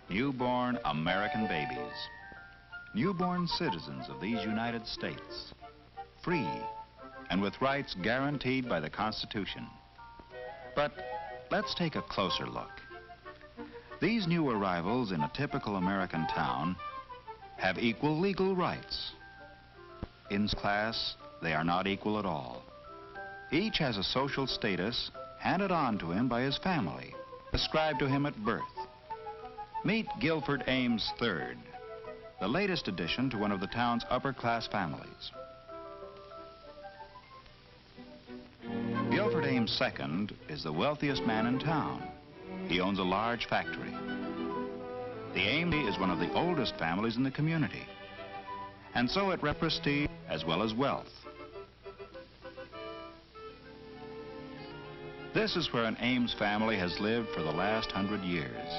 Newborn American babies. Newborn citizens of these United States. Free and with rights guaranteed by the Constitution. But let's take a closer look. These new arrivals in a typical American town have equal legal rights. In class, they are not equal at all. Each has a social status handed on to him by his family, ascribed to him at birth. Meet Guilford Ames III, the latest addition to one of the town's upper-class families. Guilford Ames II is the wealthiest man in town. He owns a large factory. The Ames is one of the oldest families in the community, and so it represents prestige as well as wealth. This is where an Ames family has lived for the last 100 years,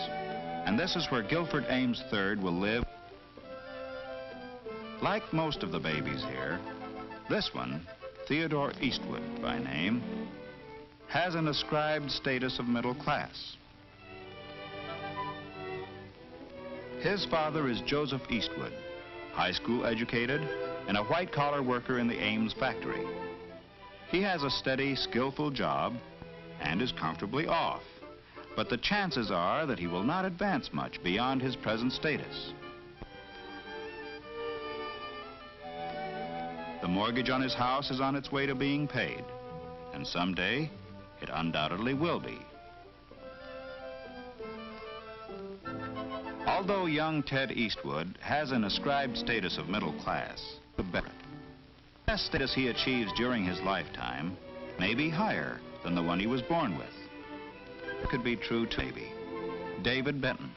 and this is where Guilford Ames III will live. Like most of the babies here, this one, Theodore Eastwood by name, has an ascribed status of middle class. His father is Joseph Eastwood, high school educated and a white-collar worker in the Ames factory. He has a steady, skillful job and is comfortably off, but the chances are that he will not advance much beyond his present status. The mortgage on his house is on its way to being paid, and someday it undoubtedly will be. Although young Ted Eastwood has an ascribed status of middle class, the best status he achieves during his lifetime may be higher than the one he was born with. It could be true to maybe David Benton,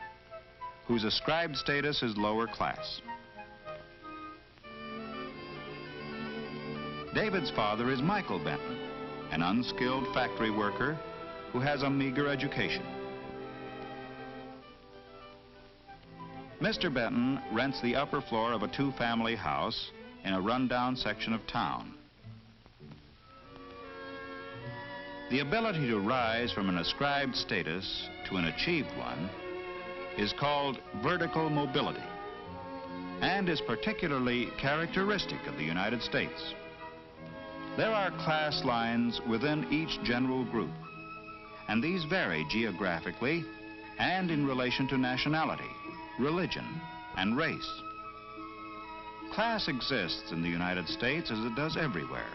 whose ascribed status is lower class. David's father is Michael Benton, an unskilled factory worker who has a meager education. Mr. Benton rents the upper floor of a two-family house in a rundown section of town. The ability to rise from an ascribed status to an achieved one is called vertical mobility and is particularly characteristic of the United States. There are class lines within each general group, and these vary geographically and in relation to nationality, religion, and race. Class exists in the United States as it does everywhere,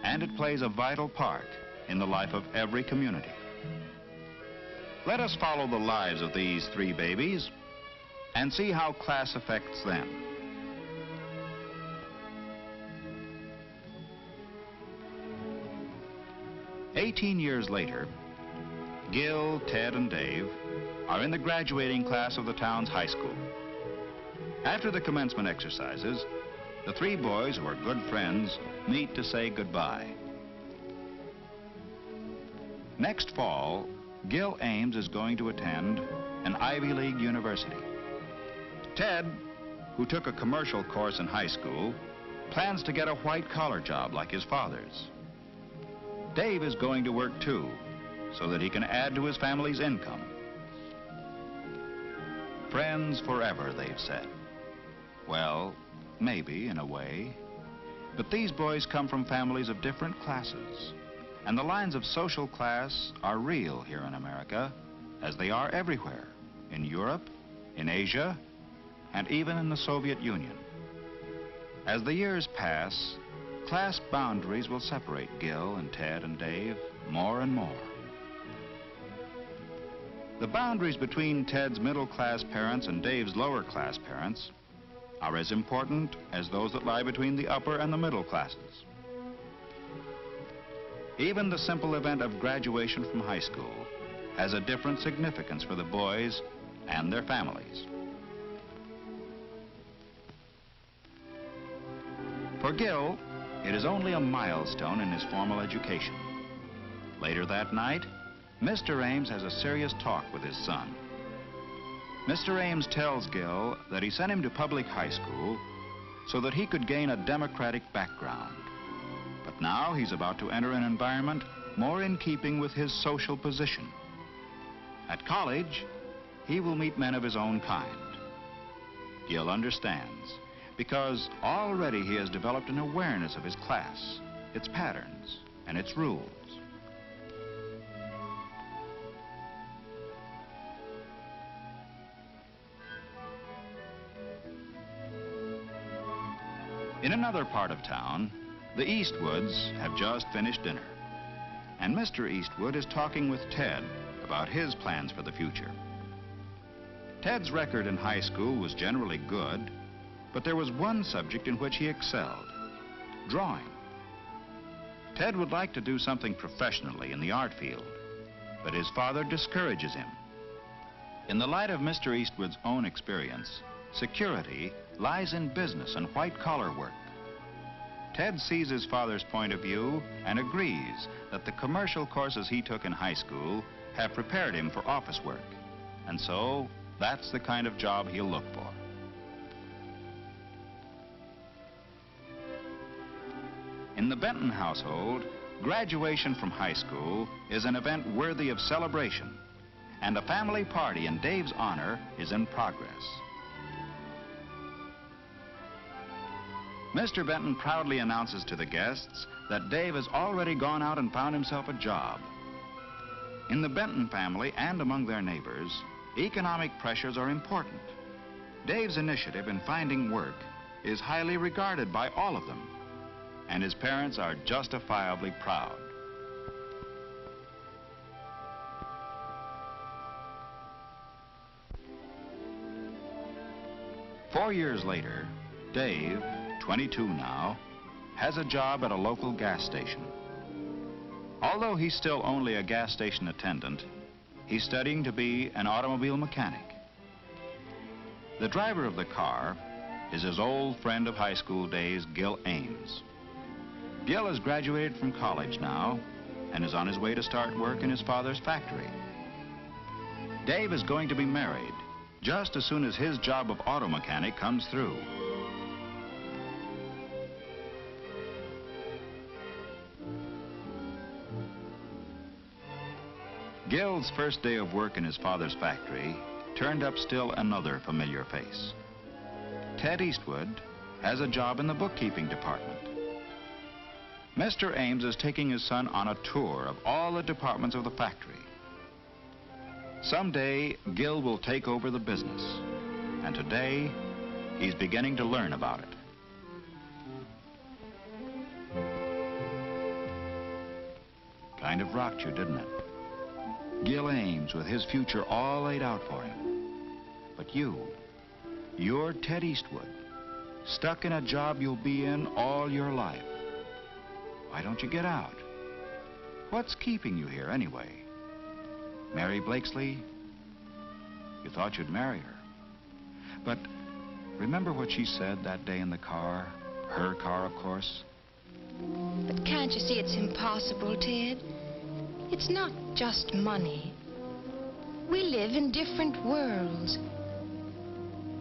and it plays a vital part in the life of every community. Let us follow the lives of these three babies and see how class affects them. "18 years later, Gil, Ted, and Dave are in the graduating class of the town's high school. After the commencement exercises, the three boys, who are good friends, meet to say goodbye. Next fall, Gil Ames is going to attend an Ivy League university. Ted, who took a commercial course in high school, plans to get a white-collar job like his father's. Dave is going to work too, so that he can add to his family's income. Friends forever, they've said. Well, maybe in a way, but these boys come from families of different classes, and the lines of social class are real here in America, as they are everywhere, in Europe, in Asia, and even in the Soviet Union. As the years pass, class boundaries will separate Gil and Ted and Dave more and more. The boundaries between Ted's middle-class parents and Dave's lower-class parents are as important as those that lie between the upper and the middle classes. Even the simple event of graduation from high school has a different significance for the boys and their families. For Gil, it is only a milestone in his formal education. Later that night, Mr. Ames has a serious talk with his son. Mr. Ames tells Gil that he sent him to public high school so that he could gain a democratic background. But now he's about to enter an environment more in keeping with his social position. At college, he will meet men of his own kind. Gil understands, because already he has developed an awareness of his class, its patterns, and its rules. In another part of town, the Eastwoods have just finished dinner, and Mr. Eastwood is talking with Ted about his plans for the future. Ted's record in high school was generally good, but there was one subject in which he excelled: drawing. Ted would like to do something professionally in the art field, but his father discourages him. In the light of Mr. Eastwood's own experience, security lies in business and white-collar work. Ted sees his father's point of view and agrees that the commercial courses he took in high school have prepared him for office work, and so that's the kind of job he'll look for. In the Benton household, graduation from high school is an event worthy of celebration, and a family party in Dave's honor is in progress. Mr. Benton proudly announces to the guests that Dave has already gone out and found himself a job. In the Benton family and among their neighbors, economic pressures are important. Dave's initiative in finding work is highly regarded by all of them, and his parents are justifiably proud. Four years later, Dave, 22 now, has a job at a local gas station. Although he's still only a gas station attendant, he's studying to be an automobile mechanic. The driver of the car is his old friend of high school days, Gil Ames. Gil has graduated from college now and is on his way to start work in his father's factory. Dave is going to be married just as soon as his job of auto mechanic comes through. Gil's first day of work in his father's factory turned up still another familiar face. Ted Eastwood has a job in the bookkeeping department. Mr. Ames is taking his son on a tour of all the departments of the factory. Someday, Gil will take over the business, and today, he's beginning to learn about it. Kind of rocked you, didn't it? Gil Ames with his future all laid out for him. But you're Ted Eastwood, stuck in a job you'll be in all your life. Why don't you get out? What's keeping you here anyway? Mary Blakesley? You thought you'd marry her. But remember what she said that day in the car? Her car, of course. But can't you see it's impossible, Ted? It's not just money. We live in different worlds.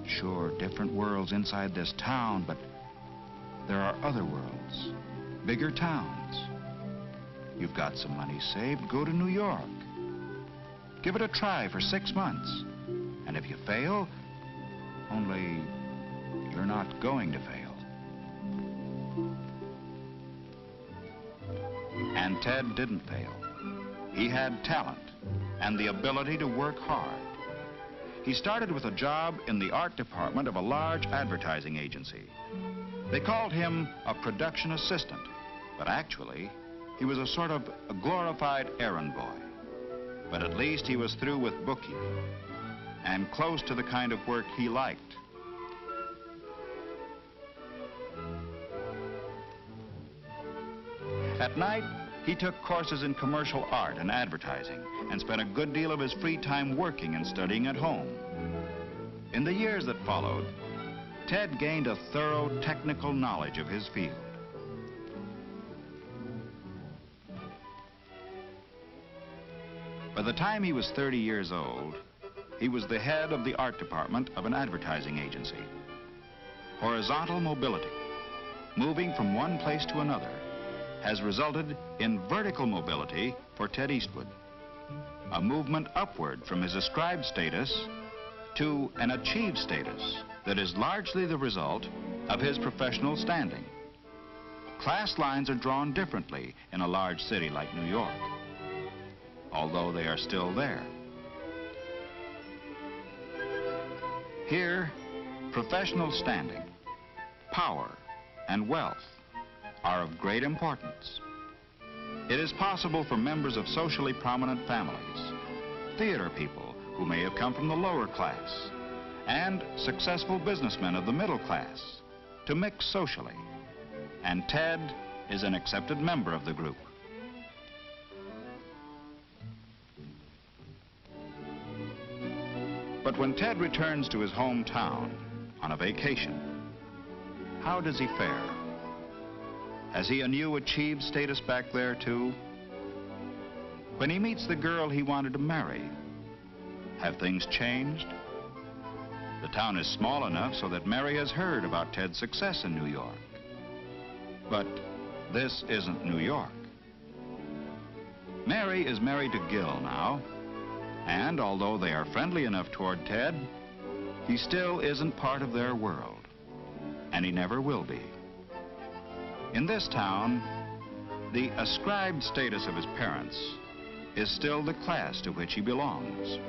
Sure, different worlds inside this town, but there are other worlds, bigger towns. You've got some money saved, go to New York. Give it a try for 6 months. And if you fail, only you're not going to fail. And Ted didn't fail. He had talent and the ability to work hard. He started with a job in the art department of a large advertising agency. They called him a production assistant, but actually, he was a sort of a glorified errand boy. But at least he was through with bookkeeping and close to the kind of work he liked. At night, he took courses in commercial art and advertising and spent a good deal of his free time working and studying at home. In the years that followed, Ted gained a thorough technical knowledge of his field. By the time he was 30 years old, he was the head of the art department of an advertising agency. Horizontal mobility, moving from one place to another, has resulted in vertical mobility for Ted Eastwood. a movement upward from his ascribed status to an achieved status that is largely the result of his professional standing. Class lines are drawn differently in a large city like New York, although they are still there. Here, professional standing, power, and wealth are of great importance. It is possible for members of socially prominent families, theater people who may have come from the lower class, and successful businessmen of the middle class to mix socially, and Ted is an accepted member of the group. But when Ted returns to his hometown on a vacation, how does he fare? Has he a new achieved status back there too? When he meets the girl he wanted to marry, have things changed? The town is small enough so that Mary has heard about Ted's success in New York. But this isn't New York. Mary is married to Gil now, and although they are friendly enough toward Ted, he still isn't part of their world, and he never will be. In this town, the ascribed status of his parents is still the class to which he belongs.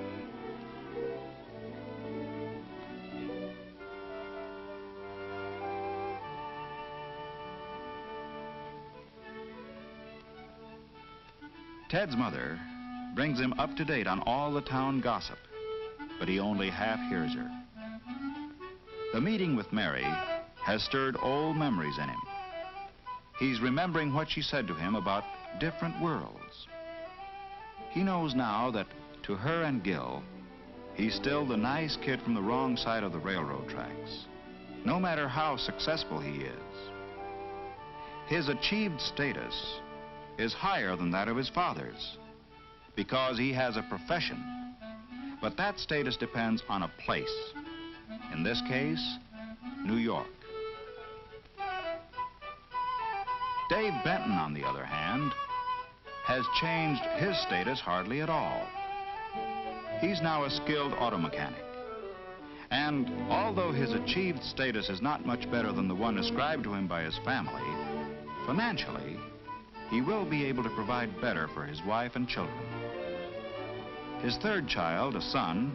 Ted's mother brings him up to date on all the town gossip, but he only half hears her. The meeting with Mary has stirred old memories in him. He's remembering what she said to him about different worlds. He knows now that to her and Gil, he's still the nice kid from the wrong side of the railroad tracks, no matter how successful he is. His achieved status is higher than that of his father's because he has a profession, but that status depends on a place. In this case, New York. Dave Benton, on the other hand, has changed his status hardly at all. He's now a skilled auto mechanic. And although his achieved status is not much better than the one ascribed to him by his family, financially, he will be able to provide better for his wife and children. His third child, a son,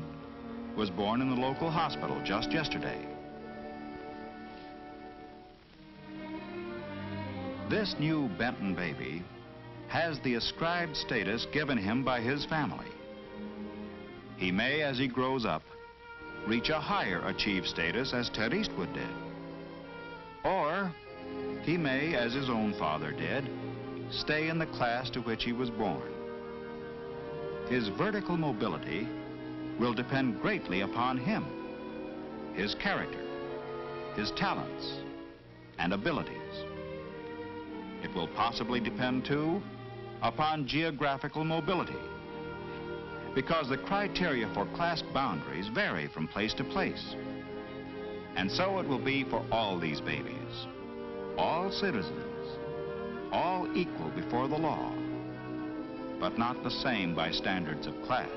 was born in the local hospital just yesterday. This new Benton baby has the ascribed status given him by his family. He may, as he grows up, reach a higher achieved status as Ted Eastwood did. Or he may, as his own father did, stay in the class to which he was born. His vertical mobility will depend greatly upon him, his character, his talents, and abilities. It will possibly depend, too, upon geographical mobility, because the criteria for class boundaries vary from place to place. And so it will be for all these babies, all citizens, all equal before the law, but not the same by standards of class.